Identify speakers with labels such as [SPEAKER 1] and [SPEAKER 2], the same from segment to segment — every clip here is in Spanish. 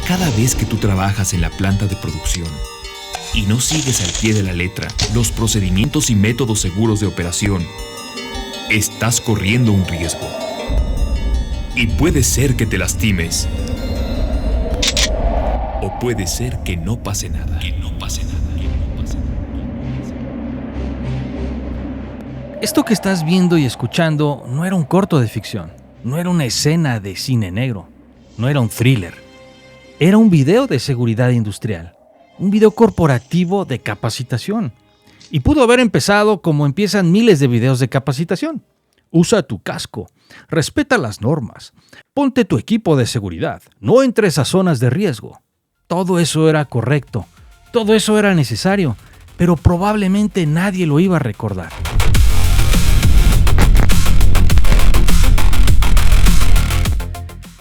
[SPEAKER 1] Cada vez que tú trabajas en la planta de producción y no sigues al pie de la letra los procedimientos y métodos seguros de operación, estás corriendo un riesgo. Y puede ser que te lastimes. O puede ser que no pase nada.
[SPEAKER 2] Esto que estás viendo y escuchando no era un corto de ficción, no era una escena de cine negro, no era un thriller. Era un video de seguridad industrial, un video corporativo de capacitación. Y pudo haber empezado como empiezan miles de videos de capacitación. Usa tu casco, respeta las normas, ponte tu equipo de seguridad, no entres a zonas de riesgo. Todo eso era correcto, todo eso era necesario, pero probablemente nadie lo iba a recordar.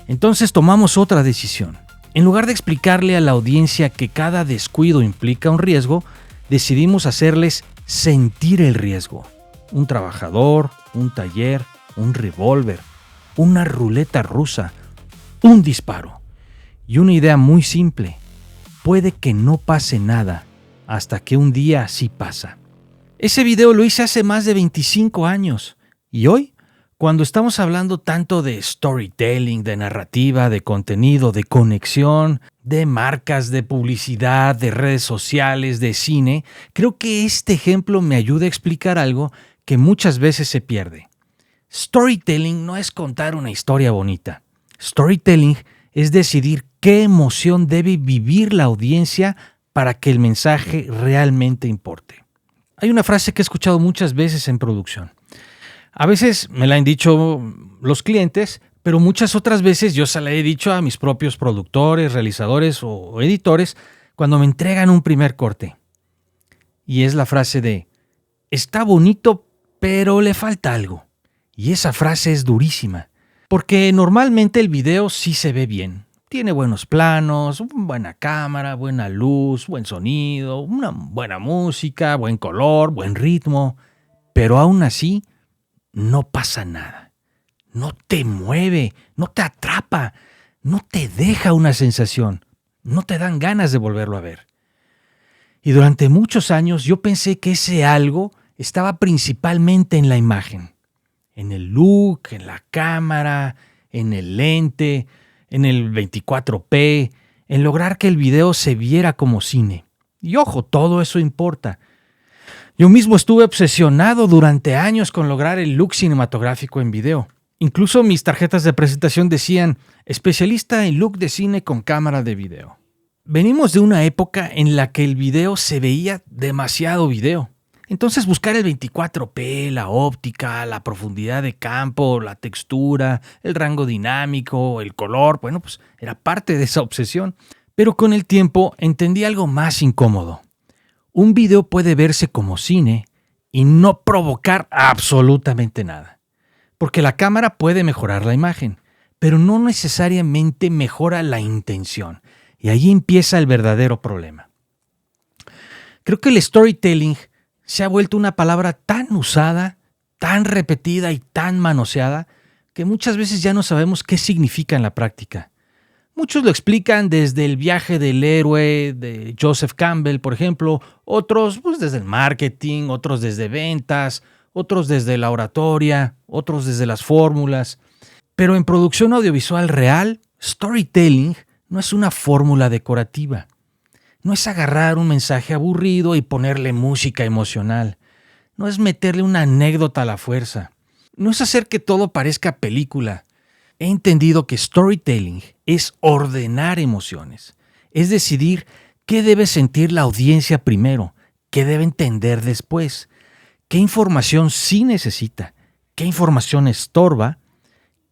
[SPEAKER 2] Entonces tomamos otra decisión. En lugar de explicarle a la audiencia que cada descuido implica un riesgo, decidimos hacerles sentir el riesgo. Un trabajador, un taller, un revólver, una ruleta rusa, un disparo. Y una idea muy simple: puede que no pase nada hasta que un día sí pasa. Ese video lo hice hace más de 25 años. Y hoy, cuando estamos hablando tanto de storytelling, de narrativa, de contenido, de conexión, de marcas, de publicidad, de redes sociales, de cine, creo que este ejemplo me ayuda a explicar algo que muchas veces se pierde. Storytelling no es contar una historia bonita. Storytelling es decidir qué emoción debe vivir la audiencia para que el mensaje realmente importe. Hay una frase que he escuchado muchas veces en producción. A veces me la han dicho los clientes, pero muchas otras veces yo se la he dicho a mis propios productores, realizadores o editores cuando me entregan un primer corte. Y es la frase de: está bonito, pero le falta algo. Y esa frase es durísima, porque normalmente el video sí se ve bien. Tiene buenos planos, buena cámara, buena luz, buen sonido, una buena música, buen color, buen ritmo. Pero aún así, no pasa nada. No te mueve, no te atrapa, no te deja una sensación, no te dan ganas de volverlo a ver. Y durante muchos años yo pensé que ese algo estaba principalmente en la imagen, en el look, en la cámara, en el lente, en el 24p, en lograr que el video se viera como cine. Y ojo, todo eso importa. Yo mismo estuve obsesionado durante años con lograr el look cinematográfico en video. Incluso mis tarjetas de presentación decían: especialista en look de cine con cámara de video. Venimos de una época en la que el video se veía demasiado video. Entonces buscar el 24p, la óptica, la profundidad de campo, la textura, el rango dinámico, el color, pues era parte de esa obsesión. Pero con el tiempo entendí algo más incómodo. Un video puede verse como cine y no provocar absolutamente nada. Porque la cámara puede mejorar la imagen, pero no necesariamente mejora la intención. Y ahí empieza el verdadero problema. Creo que el storytelling se ha vuelto una palabra tan usada, tan repetida y tan manoseada que muchas veces ya no sabemos qué significa en la práctica. Muchos lo explican desde el viaje del héroe de Joseph Campbell, por ejemplo, otros desde el marketing, otros desde ventas, otros desde la oratoria, otros desde las fórmulas. Pero en producción audiovisual real, storytelling no es una fórmula decorativa. No es agarrar un mensaje aburrido y ponerle música emocional. No es meterle una anécdota a la fuerza. No es hacer que todo parezca película. He entendido que storytelling es ordenar emociones. Es decidir qué debe sentir la audiencia primero, qué debe entender después, qué información sí necesita, qué información estorba,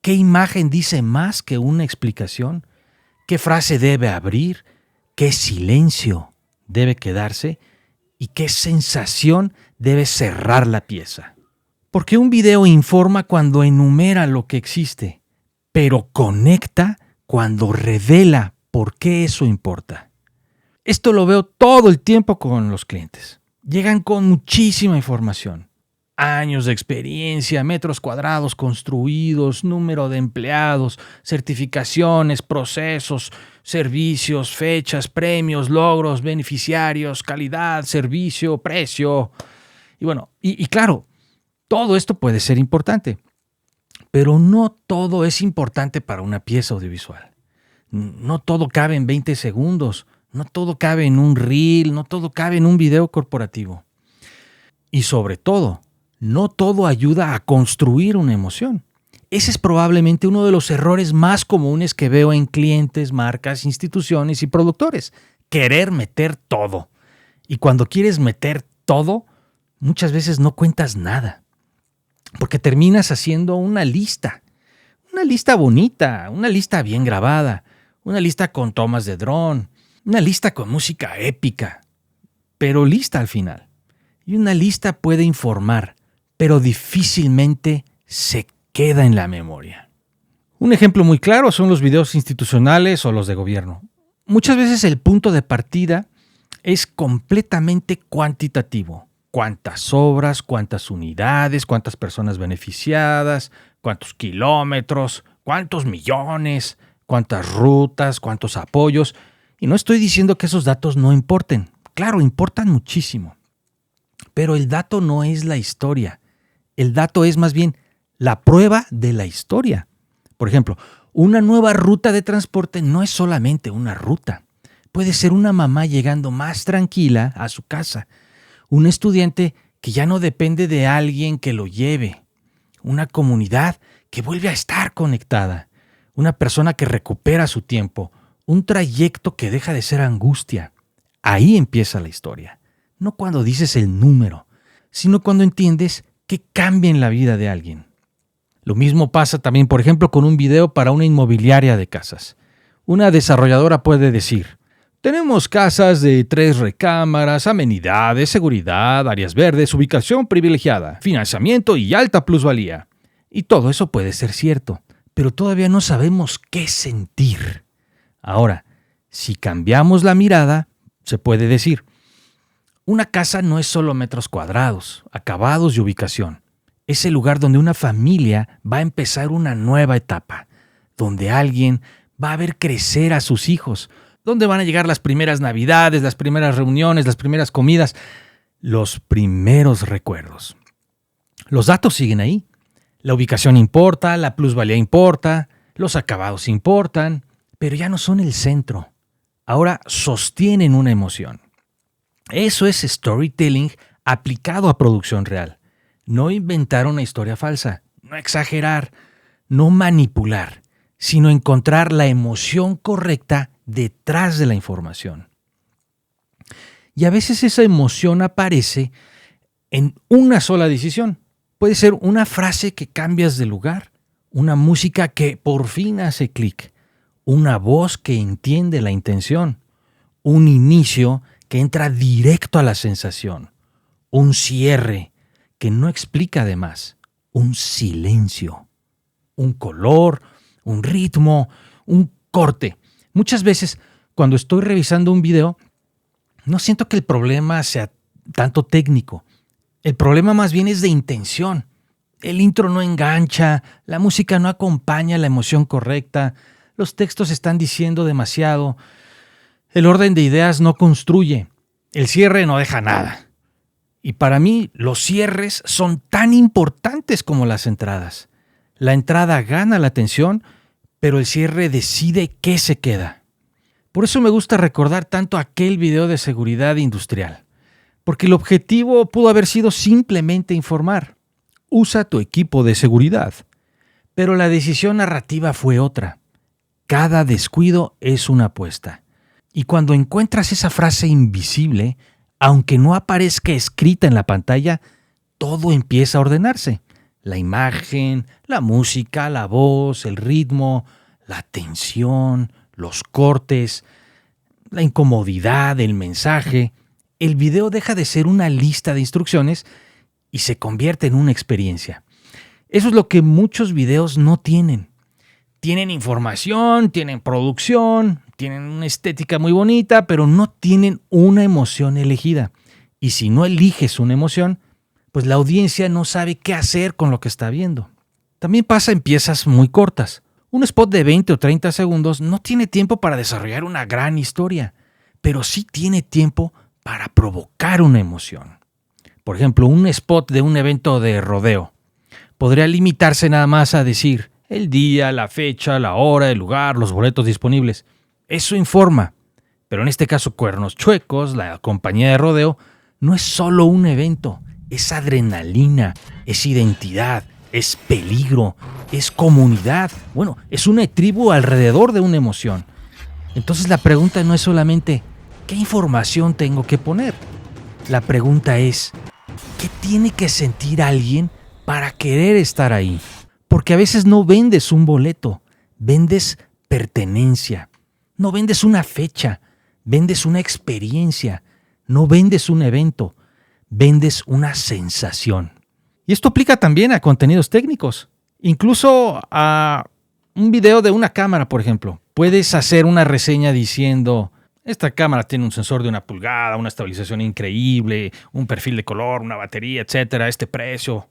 [SPEAKER 2] qué imagen dice más que una explicación, qué frase debe abrir, qué silencio debe quedarse y qué sensación debe cerrar la pieza. Porque un video informa cuando enumera lo que existe, pero conecta cuando revela por qué eso importa. Esto lo veo todo el tiempo con los clientes. Llegan con muchísima información. Años de experiencia, metros cuadrados construidos, número de empleados, certificaciones, procesos, servicios, fechas, premios, logros, beneficiarios, calidad, servicio, precio. Y bueno, y claro, todo esto puede ser importante, pero no todo es importante para una pieza audiovisual. No todo cabe en 20 segundos, no todo cabe en un reel, no todo cabe en un video corporativo. Y sobre todo, no todo ayuda a construir una emoción. Ese es probablemente uno de los errores más comunes que veo en clientes, marcas, instituciones y productores. Querer meter todo. Y cuando quieres meter todo, muchas veces no cuentas nada. Porque terminas haciendo una lista. Una lista bonita, una lista bien grabada, una lista con tomas de dron, una lista con música épica, pero lista al final. Y una lista puede informar, pero difícilmente se queda en la memoria. Un ejemplo muy claro son los videos institucionales o los de gobierno. Muchas veces el punto de partida es completamente cuantitativo. Cuántas obras, cuántas unidades, cuántas personas beneficiadas, cuántos kilómetros, cuántos millones, cuántas rutas, cuántos apoyos. Y no estoy diciendo que esos datos no importen. Claro, importan muchísimo. Pero el dato no es la historia. El dato es más bien la prueba de la historia. Por ejemplo, una nueva ruta de transporte no es solamente una ruta. Puede ser una mamá llegando más tranquila a su casa. Un estudiante que ya no depende de alguien que lo lleve. Una comunidad que vuelve a estar conectada. Una persona que recupera su tiempo. Un trayecto que deja de ser angustia. Ahí empieza la historia. No cuando dices el número, sino cuando entiendes que cambia en la vida de alguien. Lo mismo pasa también, por ejemplo, con un video para una inmobiliaria de casas. Una desarrolladora puede decir: tenemos casas de 3 recámaras, amenidades, seguridad, áreas verdes, ubicación privilegiada, financiamiento y alta plusvalía. Y todo eso puede ser cierto, pero todavía no sabemos qué sentir. Ahora, si cambiamos la mirada, se puede decir: una casa no es solo metros cuadrados, acabados y ubicación. Es el lugar donde una familia va a empezar una nueva etapa, donde alguien va a ver crecer a sus hijos, donde van a llegar las primeras navidades, las primeras reuniones, las primeras comidas, los primeros recuerdos. Los datos siguen ahí. La ubicación importa, la plusvalía importa, los acabados importan, pero ya no son el centro. Ahora sostienen una emoción. Eso es storytelling aplicado a producción real. No inventar una historia falsa, no exagerar, no manipular, sino encontrar la emoción correcta detrás de la información. Y a veces esa emoción aparece en una sola decisión. Puede ser una frase que cambias de lugar, una música que por fin hace clic, una voz que entiende la intención, un inicio que entra directo a la sensación, un cierre que no explica de más, un silencio, un color, un ritmo, un corte. Muchas veces, cuando estoy revisando un video, no siento que el problema sea tanto técnico. El problema más bien es de intención. El intro no engancha, la música no acompaña la emoción correcta, los textos están diciendo demasiado, el orden de ideas no construye, el cierre no deja nada. Y para mí, los cierres son tan importantes como las entradas. La entrada gana la atención, pero el cierre decide qué se queda. Por eso me gusta recordar tanto aquel video de seguridad industrial, porque el objetivo pudo haber sido simplemente informar. Usa tu equipo de seguridad. Pero la decisión narrativa fue otra. Cada descuido es una apuesta. Y cuando encuentras esa frase invisible, aunque no aparezca escrita en la pantalla, todo empieza a ordenarse. La imagen, la música, la voz, el ritmo, la tensión, los cortes, la incomodidad, el mensaje. El video deja de ser una lista de instrucciones y se convierte en una experiencia. Eso es lo que muchos videos no tienen. Tienen información, tienen producción, tienen una estética muy bonita, pero no tienen una emoción elegida. Y si no eliges una emoción, pues la audiencia no sabe qué hacer con lo que está viendo. También pasa en piezas muy cortas. Un spot de 20 o 30 segundos no tiene tiempo para desarrollar una gran historia, pero sí tiene tiempo para provocar una emoción. Por ejemplo, un spot de un evento de rodeo podría limitarse nada más a decir el día, la fecha, la hora, el lugar, los boletos disponibles. Eso informa, pero en este caso Cuernos Chuecos, la compañía de rodeo, no es solo un evento, es adrenalina, es identidad, es peligro, es comunidad. Bueno, es una tribu alrededor de una emoción. Entonces la pregunta no es solamente ¿qué información tengo que poner? La pregunta es ¿qué tiene que sentir alguien para querer estar ahí? Porque a veces no vendes un boleto, vendes pertenencia. No vendes una fecha, vendes una experiencia. No vendes un evento, vendes una sensación. Y esto aplica también a contenidos técnicos. Incluso a un video de una cámara, por ejemplo. Puedes hacer una reseña diciendo: esta cámara tiene un sensor de 1 pulgada, una estabilización increíble, un perfil de color, una batería, etcétera, este precio.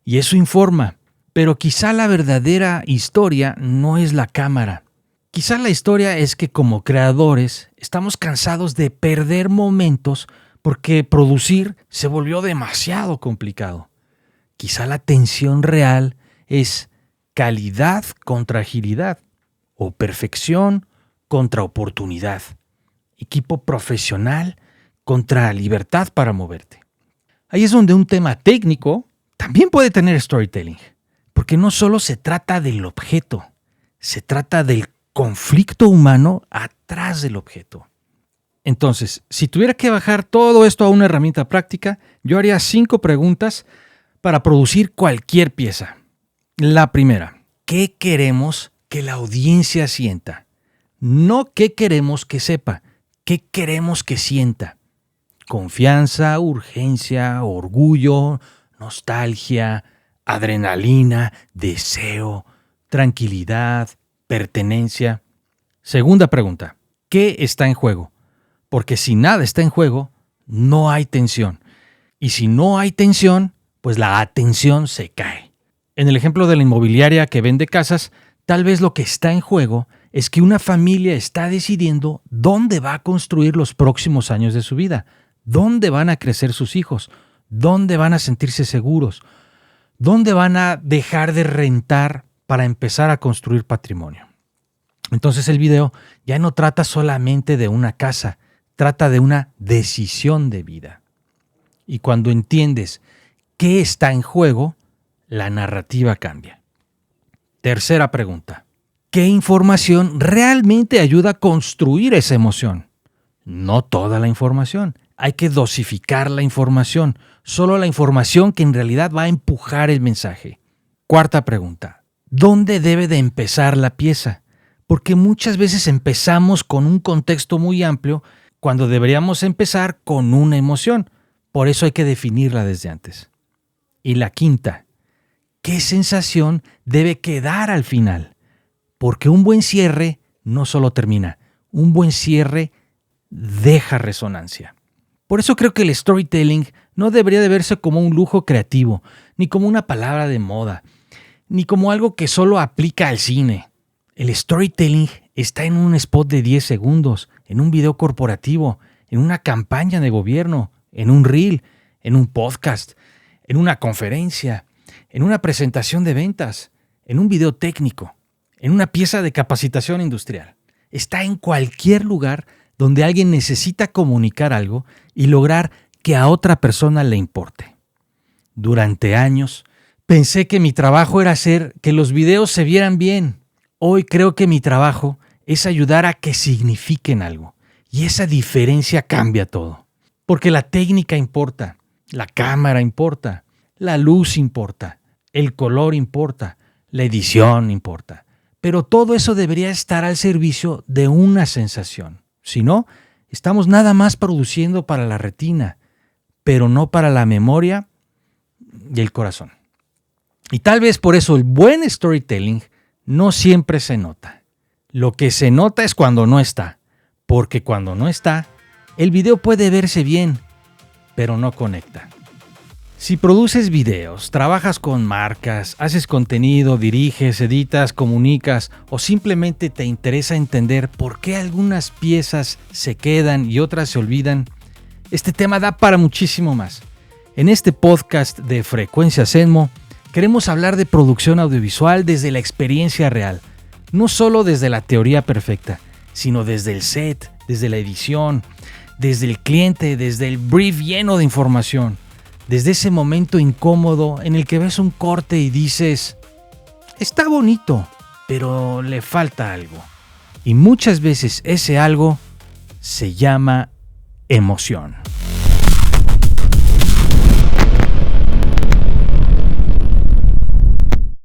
[SPEAKER 2] Y eso informa. Pero quizá la verdadera historia no es la cámara. Quizá la historia es que como creadores estamos cansados de perder momentos porque producir se volvió demasiado complicado. Quizá la tensión real es calidad contra agilidad o perfección contra oportunidad. Equipo profesional contra libertad para moverte. Ahí es donde un tema técnico también puede tener storytelling, porque no solo se trata del objeto, se trata del conflicto humano atrás del objeto. Entonces, si tuviera que bajar todo esto a una herramienta práctica, yo haría 5 preguntas para producir cualquier pieza. La primera, ¿qué queremos que la audiencia sienta? No qué queremos que sepa, qué queremos que sienta. Confianza, urgencia, orgullo, nostalgia, adrenalina, deseo, tranquilidad, pertenencia. Segunda pregunta, ¿qué está en juego? Porque si nada está en juego, no hay tensión. Y si no hay tensión, pues la atención se cae. En el ejemplo de la inmobiliaria que vende casas, tal vez lo que está en juego es que una familia está decidiendo dónde va a construir los próximos años de su vida, dónde van a crecer sus hijos, dónde van a sentirse seguros, dónde van a dejar de rentar para empezar a construir patrimonio. Entonces el video ya no trata solamente de una casa, trata de una decisión de vida. Y cuando entiendes qué está en juego, la narrativa cambia. Tercera pregunta. ¿Qué información realmente ayuda a construir esa emoción? No toda la información. Hay que dosificar la información. Solo la información que en realidad va a empujar el mensaje. Cuarta pregunta. ¿Dónde debe de empezar la pieza? Porque muchas veces empezamos con un contexto muy amplio cuando deberíamos empezar con una emoción. Por eso hay que definirla desde antes. Y la quinta, ¿qué sensación debe quedar al final? Porque un buen cierre no solo termina, un buen cierre deja resonancia. Por eso creo que el storytelling no debería de verse como un lujo creativo, ni como una palabra de moda, ni como algo que solo aplica al cine. El storytelling está en un spot de 10 segundos, en un video corporativo, en una campaña de gobierno, en un reel, en un podcast, en una conferencia, en una presentación de ventas, en un video técnico, en una pieza de capacitación industrial. Está en cualquier lugar donde alguien necesita comunicar algo y lograr que a otra persona le importe. Durante años pensé que mi trabajo era hacer que los videos se vieran bien. Hoy creo que mi trabajo es ayudar a que signifiquen algo. Y esa diferencia cambia todo. Porque la técnica importa, la cámara importa, la luz importa, el color importa, la edición importa. Pero todo eso debería estar al servicio de una sensación. Si no, estamos nada más produciendo para la retina, pero no para la memoria y el corazón. Y tal vez por eso el buen storytelling no siempre se nota. Lo que se nota es cuando no está, porque cuando no está, el video puede verse bien, pero no conecta. Si produces videos, trabajas con marcas, haces contenido, diriges, editas, comunicas o simplemente te interesa entender por qué algunas piezas se quedan y otras se olvidan, este tema da para muchísimo más. En este podcast de Frecuencia Zenmo queremos hablar de producción audiovisual desde la experiencia real, no solo desde la teoría perfecta, sino desde el set, desde la edición, desde el cliente, desde el brief lleno de información. Desde ese momento incómodo en el que ves un corte y dices, está bonito, pero le falta algo. Y muchas veces ese algo se llama emoción.